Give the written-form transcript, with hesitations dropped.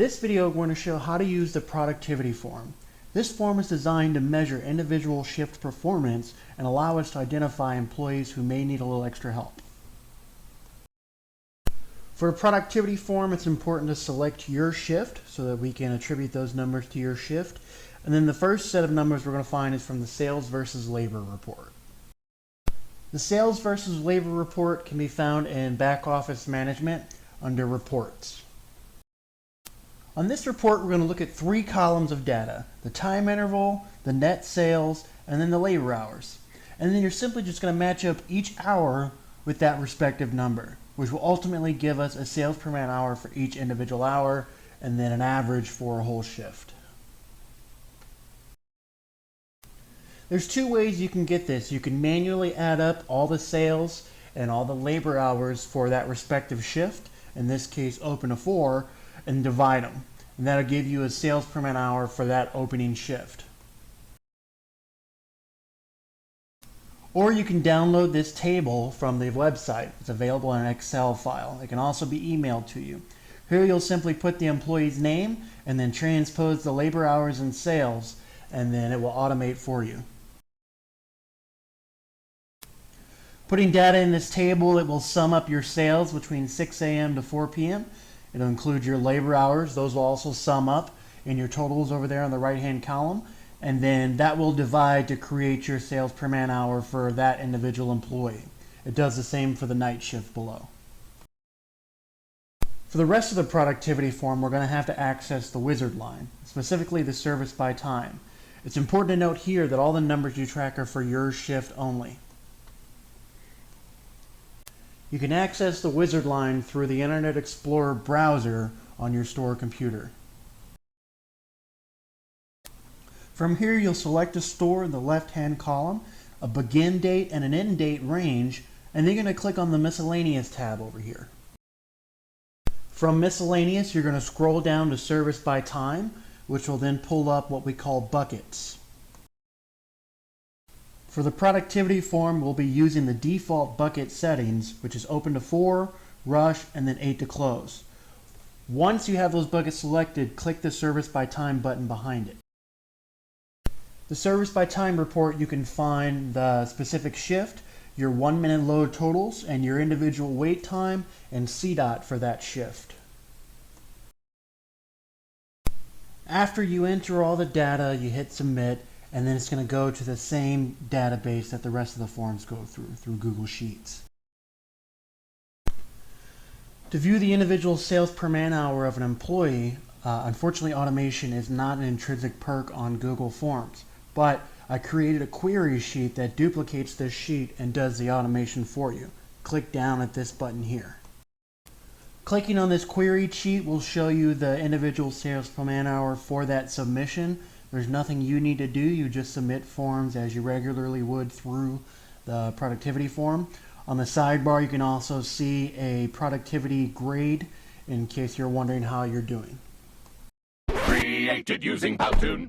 this video, we're going to show how to use the productivity form. This form is designed to measure individual shift performance and allow us to identify employees who may need a little extra help. For a productivity form, it's important to select your shift so that we can attribute those numbers to your shift. And then the first set of numbers we're going to find is from the sales versus labor report. The sales versus labor report can be found in back office management under reports. On this report, we're going to look at 3 columns of data: the time interval, the net sales, and then the labor hours. And then you're simply just going to match up each hour with that respective number, which will ultimately give us a sales per man hour for each individual hour, and then an average for a whole shift. There's 2 ways you can get this. You can manually add up all the sales and all the labor hours for that respective shift, in this case open to 4, and divide them. And that'll give you a sales per man hour for that opening shift. Or you can download this table from the website. It's available in an Excel file. It can also be emailed to you. Here you'll simply put the employee's name and then transpose the labor hours and sales, and then it will automate for you. Putting data in this table, it will sum up your sales between 6 a.m. to 4 p.m. It'll include your labor hours. Those will also sum up in your totals over there on the right-hand column. And then that will divide to create your sales per man hour for that individual employee. It does the same for the night shift below. For the rest of the productivity form, we're going to have to access the wizard line, specifically the service by time. It's important to note here that all the numbers you track are for your shift only. You can access the wizard line through the Internet Explorer browser on your store computer. From here, you'll select a store in the left-hand column, a begin date and an end date range, and then you're going to click on the Miscellaneous tab over here. From Miscellaneous, you're going to scroll down to Service by Time, which will then pull up what we call buckets. For the productivity form, we'll be using the default bucket settings, which is open to 4, rush, and then 8 to close. Once you have those buckets selected, click the Service by Time button behind it. The Service by Time report, you can find the specific shift, your 1-minute load totals, and your individual wait time and CDOT for that shift. After you enter all the data, you hit Submit, and then it's going to go to the same database that the rest of the forms go through Google Sheets. To view the individual sales per man hour of an employee, unfortunately automation is not an intrinsic perk on Google Forms, but I created a query sheet that duplicates this sheet and does the automation for you. Click down at this button here. Clicking on this query sheet will show you the individual sales per man hour for that submission. There's nothing you need to do. You just submit forms as you regularly would through the productivity form. On the sidebar, you can also see a productivity grade in case you're wondering how you're doing. Created using Powtoon.